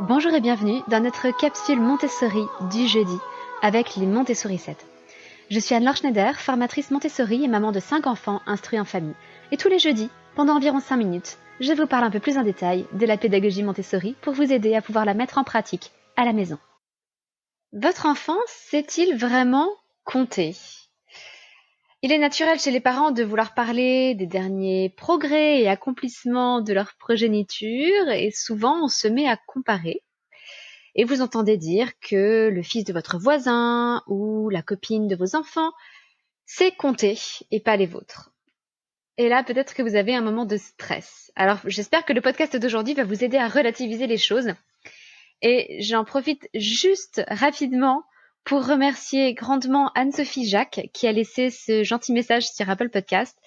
Bonjour et bienvenue dans notre capsule Montessori du jeudi avec les Montessori 7. Je suis Anne-Laure Schneider, formatrice Montessori et maman de 5 enfants instruits en famille. Et tous les jeudis, pendant environ 5 minutes, je vous parle un peu plus en détail de la pédagogie Montessori pour vous aider à pouvoir la mettre en pratique à la maison. Votre enfant sait-il vraiment compter ? Il est naturel chez les parents de vouloir parler des derniers progrès et accomplissements de leur progéniture et souvent on se met à comparer. Et vous entendez dire que le fils de votre voisin ou la copine de vos enfants sait compter et pas les vôtres. Et là, peut-être que vous avez un moment de stress. Alors, j'espère que le podcast d'aujourd'hui va vous aider à relativiser les choses. Et j'en profite juste rapidement pour remercier grandement Anne-Sophie Jacques qui a laissé ce gentil message sur Apple Podcast.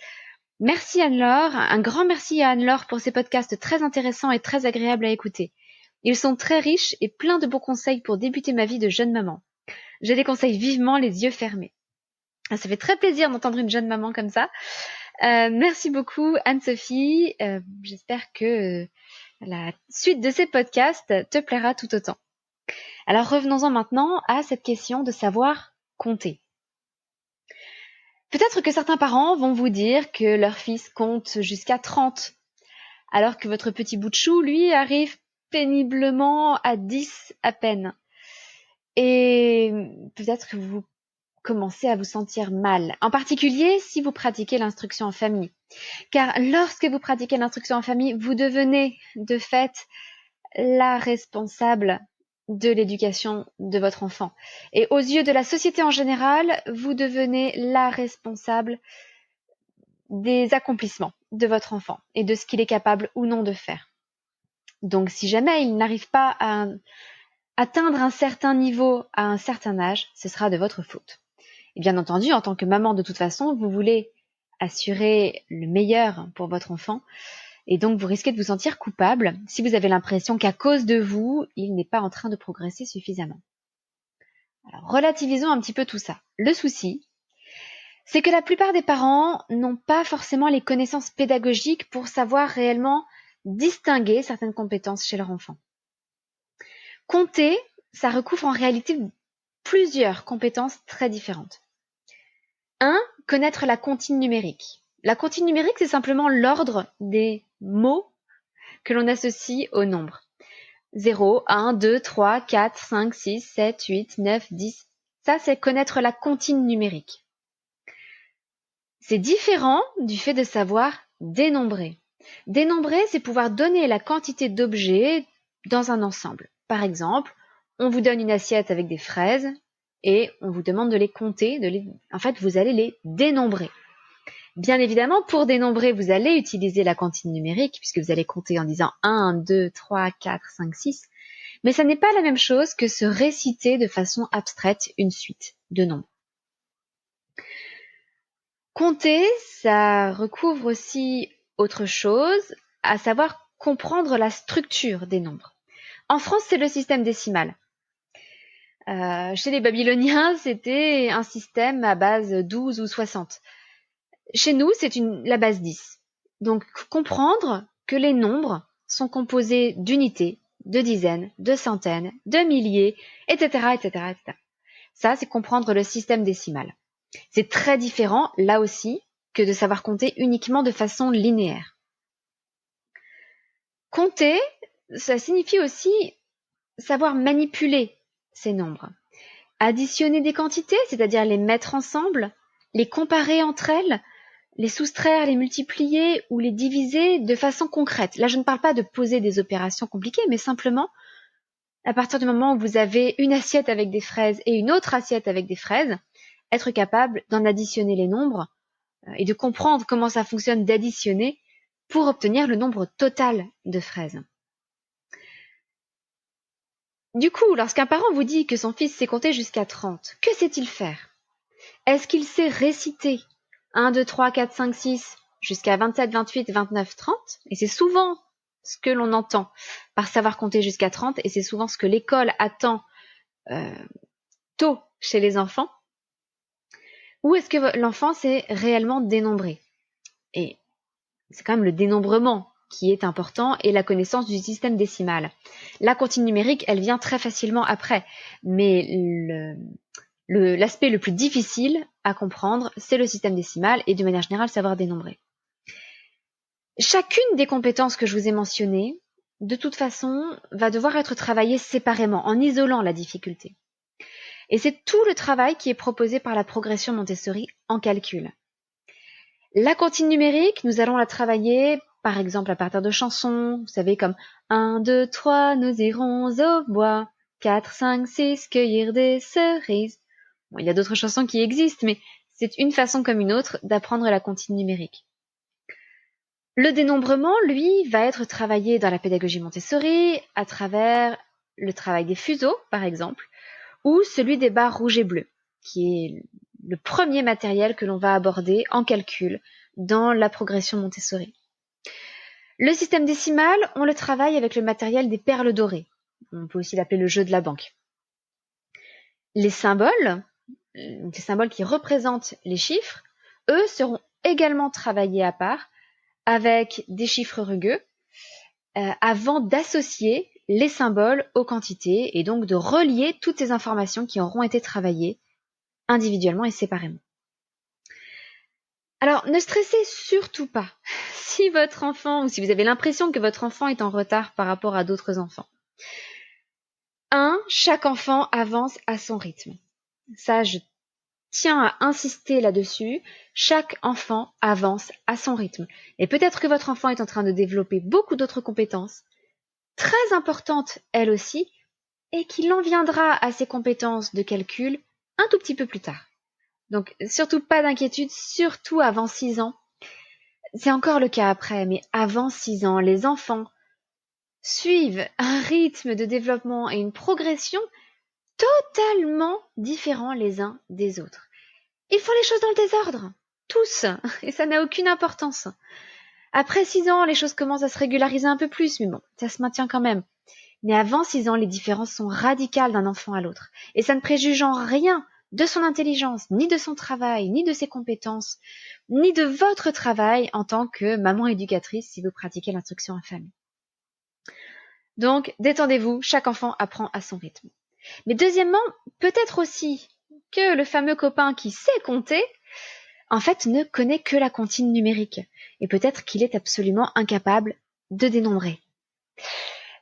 Merci Anne-Laure, un grand merci à Anne-Laure pour ces podcasts très intéressants et très agréables à écouter. Ils sont très riches et pleins de bons conseils pour débuter ma vie de jeune maman. Je les conseille vivement les yeux fermés. Ça fait très plaisir d'entendre une jeune maman comme ça. Merci beaucoup Anne-Sophie. J'espère que la suite de ces podcasts te plaira tout autant. Alors revenons-en maintenant à cette question de savoir compter. Peut-être que certains parents vont vous dire que leur fils compte jusqu'à 30, alors que votre petit bout de chou, lui, arrive péniblement à 10 à peine. Et peut-être que vous commencez à vous sentir mal, en particulier si vous pratiquez l'instruction en famille. Car lorsque vous pratiquez l'instruction en famille, vous devenez de fait la responsable de l'éducation de votre enfant. Et aux yeux de la société en général, vous devenez la responsable des accomplissements de votre enfant et de ce qu'il est capable ou non de faire. Donc si jamais il n'arrive pas à atteindre un certain niveau à un certain âge, ce sera de votre faute. Et bien entendu, en tant que maman, de toute façon, vous voulez assurer le meilleur pour votre enfant et donc vous risquez de vous sentir coupable si vous avez l'impression qu'à cause de vous, il n'est pas en train de progresser suffisamment. Alors relativisons un petit peu tout ça. Le souci, c'est que la plupart des parents n'ont pas forcément les connaissances pédagogiques pour savoir réellement distinguer certaines compétences chez leur enfant. Compter, ça recouvre en réalité plusieurs compétences très différentes. 1. Connaître la comptine numérique. La comptine numérique, c'est simplement l'ordre des mots que l'on associe au nombre. 0, 1, 2, 3, 4, 5, 6, 7, 8, 9, 10. Ça, c'est connaître la comptine numérique. C'est différent du fait de savoir dénombrer. Dénombrer, c'est pouvoir donner la quantité d'objets dans un ensemble. Par exemple, on vous donne une assiette avec des fraises et on vous demande de les compter. En fait, vous allez les dénombrer. Bien évidemment, pour dénombrer, vous allez utiliser la comptine numérique puisque vous allez compter en disant 1, 2, 3, 4, 5, 6. Mais ça n'est pas la même chose que se réciter de façon abstraite une suite de nombres. Compter, ça recouvre aussi autre chose, à savoir comprendre la structure des nombres. En France, c'est le système décimal. Chez les Babyloniens, c'était un système à base 12 ou 60. Chez nous, c'est la base 10. Donc, comprendre que les nombres sont composés d'unités, de dizaines, de centaines, de milliers, etc., etc., etc. Ça, c'est comprendre le système décimal. C'est très différent, là aussi, que de savoir compter uniquement de façon linéaire. Compter, ça signifie aussi savoir manipuler ces nombres. Additionner des quantités, c'est-à-dire les mettre ensemble, les comparer entre elles, les soustraire, les multiplier ou les diviser de façon concrète. Là, je ne parle pas de poser des opérations compliquées, mais simplement, à partir du moment où vous avez une assiette avec des fraises et une autre assiette avec des fraises, être capable d'en additionner les nombres et de comprendre comment ça fonctionne d'additionner pour obtenir le nombre total de fraises. Du coup, lorsqu'un parent vous dit que son fils sait compter jusqu'à 30, que sait-il faire ? Est-ce qu'il sait réciter 1, 2, 3, 4, 5, 6 jusqu'à 27, 28, 29, 30 ? Et c'est souvent ce que l'on entend par savoir compter jusqu'à 30 et c'est souvent ce que l'école attend tôt chez les enfants. Ou est-ce que l'enfant sait réellement dénombrer ? Et c'est quand même le dénombrement qui est important et la connaissance du système décimal. La comptine numérique, elle vient très facilement après, mais l'aspect le plus difficile à comprendre, c'est le système décimal et de manière générale savoir dénombrer. Chacune des compétences que je vous ai mentionnées, de toute façon, va devoir être travaillée séparément, en isolant la difficulté. Et c'est tout le travail qui est proposé par la progression Montessori en calcul. La comptine numérique, nous allons la travailler, par exemple, à partir de chansons, vous savez, comme 1, 2, 3, nous irons au bois, 4, 5, 6, cueillir des cerises. Bon, il y a d'autres chansons qui existent, mais c'est une façon comme une autre d'apprendre la comptine numérique. Le dénombrement, lui, va être travaillé dans la pédagogie Montessori à travers le travail des fuseaux, par exemple, ou celui des barres rouges et bleues, qui est le premier matériel que l'on va aborder en calcul dans la progression Montessori. Le système décimal, on le travaille avec le matériel des perles dorées. On peut aussi l'appeler le jeu de la banque. Les symboles qui représentent les chiffres, eux seront également travaillés à part avec des chiffres rugueux avant d'associer les symboles aux quantités et donc de relier toutes ces informations qui auront été travaillées individuellement et séparément. Alors, ne stressez surtout pas si votre enfant ou si vous avez l'impression que votre enfant est en retard par rapport à d'autres enfants. Chaque enfant avance à son rythme. Ça, je tiens à insister là-dessus. Chaque enfant avance à son rythme. Et peut-être que votre enfant est en train de développer beaucoup d'autres compétences, très importantes elles aussi, et qu'il en viendra à ses compétences de calcul un tout petit peu plus tard. Donc, surtout pas d'inquiétude, surtout avant 6 ans. C'est encore le cas après, mais avant 6 ans, les enfants suivent un rythme de développement et une progression totalement différents les uns des autres. Ils font les choses dans le désordre, tous, et ça n'a aucune importance. Après 6 ans, les choses commencent à se régulariser un peu plus, mais bon, ça se maintient quand même. Mais avant 6 ans, les différences sont radicales d'un enfant à l'autre, et ça ne préjuge en rien de son intelligence, ni de son travail, ni de ses compétences, ni de votre travail en tant que maman éducatrice si vous pratiquez l'instruction en famille. Donc, détendez-vous, chaque enfant apprend à son rythme. Mais deuxièmement, peut-être aussi que le fameux copain qui sait compter, en fait, ne connaît que la comptine numérique. Et peut-être qu'il est absolument incapable de dénombrer.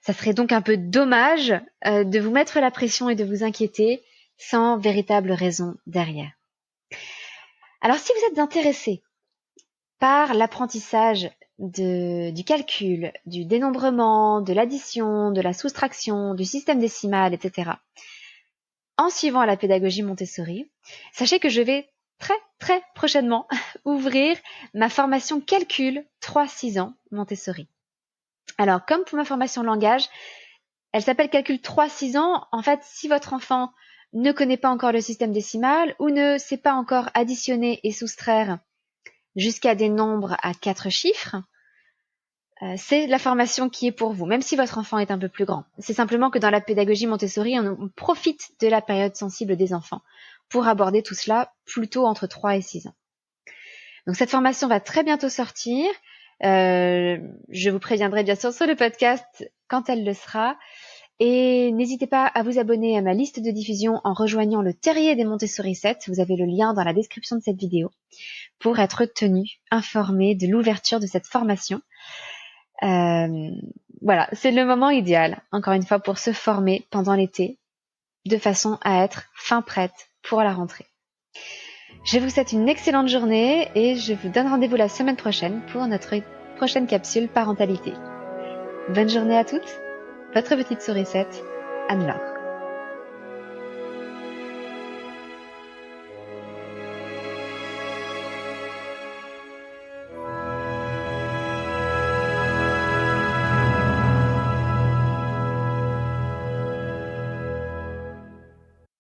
Ça serait donc un peu dommage de vous mettre la pression et de vous inquiéter sans véritable raison derrière. Alors, si vous êtes intéressé par l'apprentissage du calcul, du dénombrement, de l'addition, de la soustraction, du système décimal, etc., en suivant la pédagogie Montessori, sachez que je vais très prochainement ouvrir ma formation calcul 3-6 ans Montessori. Alors, comme pour ma formation langage, elle s'appelle calcul 3-6 ans. En fait, si votre enfant ne connaît pas encore le système décimal ou ne sait pas encore additionner et soustraire jusqu'à des nombres à 4 chiffres, c'est la formation qui est pour vous, même si votre enfant est un peu plus grand. C'est simplement que dans la pédagogie Montessori, on profite de la période sensible des enfants pour aborder tout cela plutôt entre 3 et 6 ans. Donc cette formation va très bientôt sortir. Je vous préviendrai bien sûr sur le podcast quand elle le sera. Et n'hésitez pas à vous abonner à ma liste de diffusion en rejoignant le Terrier des Montessori 7. Vous avez le lien dans la description de cette vidéo pour être tenu, informé de l'ouverture de cette formation. Voilà, c'est le moment idéal, encore une fois, pour se former pendant l'été, de façon à être fin prête pour la rentrée. Je vous souhaite une excellente journée et je vous donne rendez-vous la semaine prochaine pour notre prochaine capsule parentalité. Bonne journée à toutes, votre petite sourisette, Anne-Laure.